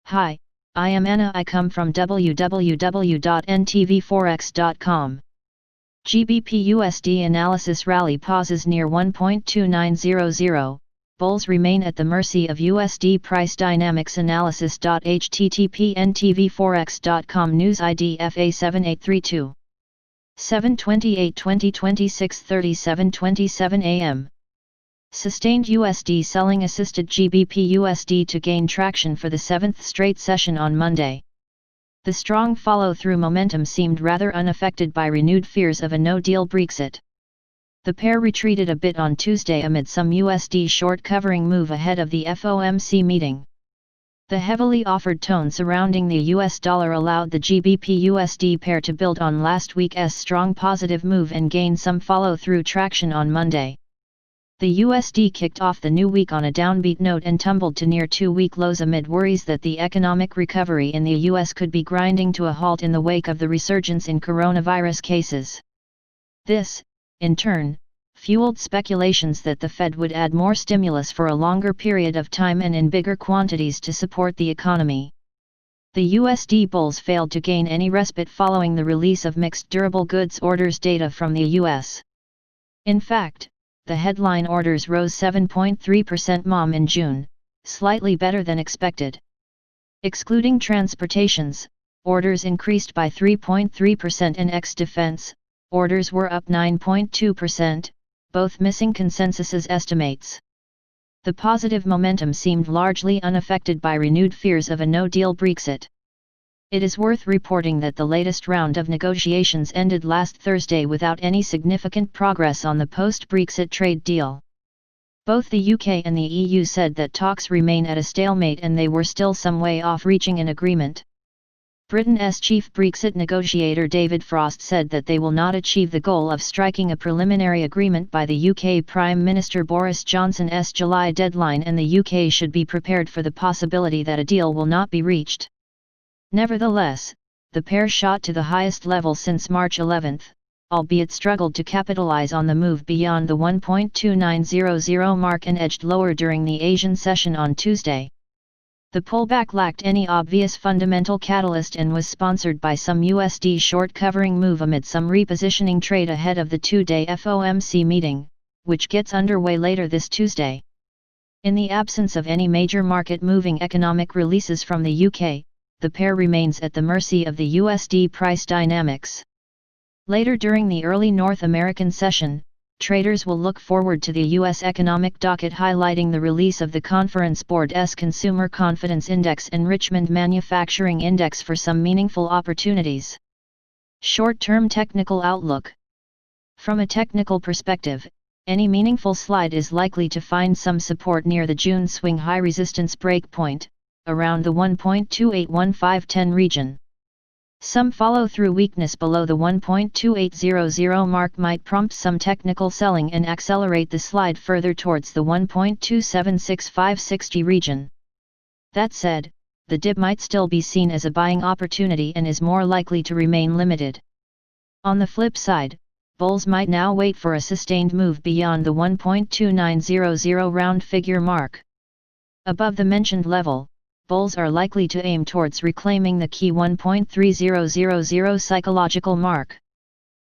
Hi, I am Anna. I come from www.ntvforex.com. GBP USD Analysis Rally pauses near 1.2900. Bulls remain at the mercy of USD price dynamics analysis. http ntvforex.com News ID FA7832 7/28/2026 37:27 AM. Sustained USD selling assisted GBP USD to gain traction for the 7th straight session on Monday. The strong follow-through momentum seemed rather unaffected by renewed fears of a no-deal Brexit. The pair retreated a bit on Tuesday amid some USD short covering move ahead of the FOMC meeting. The heavily offered tone surrounding the US dollar allowed the GBP USD pair to build on last week's strong positive move and gain some follow-through traction on Monday. The USD kicked off the new week on a downbeat note and tumbled to near two-week lows amid worries that the economic recovery in the US could be grinding to a halt in the wake of the resurgence in coronavirus cases. This, in turn, fueled speculations that the Fed would add more stimulus for a longer period of time and in bigger quantities to support the economy. The USD bulls failed to gain any respite following the release of mixed durable goods orders data from the US. In fact, the headline orders rose 7.3% MOM in June, slightly better than expected. Excluding transportations, orders increased by 3.3% and ex-defense, orders were up 9.2%, both missing consensus's estimates. The positive momentum seemed largely unaffected by renewed fears of a no-deal Brexit. It is worth reporting that the latest round of negotiations ended last Thursday without any significant progress on the post-Brexit trade deal. Both the UK and the EU said that talks remain at a stalemate and they were still some way off reaching an agreement. Britain's chief Brexit negotiator David Frost said that they will not achieve the goal of striking a preliminary agreement by the UK Prime Minister Boris Johnson's July deadline, and the UK should be prepared for the possibility that a deal will not be reached. Nevertheless, the pair shot to the highest level since March 11, albeit struggled to capitalize on the move beyond the 1.2900 mark and edged lower during the Asian session on Tuesday. The pullback lacked any obvious fundamental catalyst and was sponsored by some USD short covering move amid some repositioning trade ahead of the two-day FOMC meeting, which gets underway later this Tuesday. In the absence of any major market-moving economic releases from the UK, the pair remains at the mercy of the USD price dynamics. Later during the early North American session, traders will look forward to the U.S. economic docket highlighting the release of the Conference Board's Consumer Confidence Index and Richmond Manufacturing Index for some meaningful opportunities. Short-term technical outlook. From a technical perspective, any meaningful slide is likely to find some support near the June swing high resistance breakpoint, around the 1.281510 region. Some follow-through weakness below the 1.2800 mark might prompt some technical selling and accelerate the slide further towards the 1.276560 region. That said, the dip might still be seen as a buying opportunity and is more likely to remain limited. On the flip side, bulls might now wait for a sustained move beyond the 1.2900 round figure mark. Above the mentioned level, bulls are likely to aim towards reclaiming the key 1.3000 psychological mark.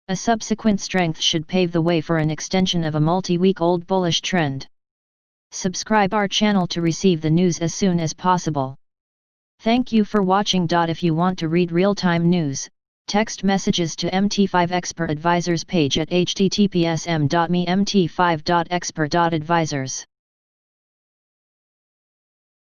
A subsequent strength should pave the way for an extension of a multi-week-old bullish trend. Subscribe our channel to receive the news as soon as possible. Thank you for watching. If you want to read real-time news, text messages to MT5 Expert Advisors page at https://mt5.expert.advisors.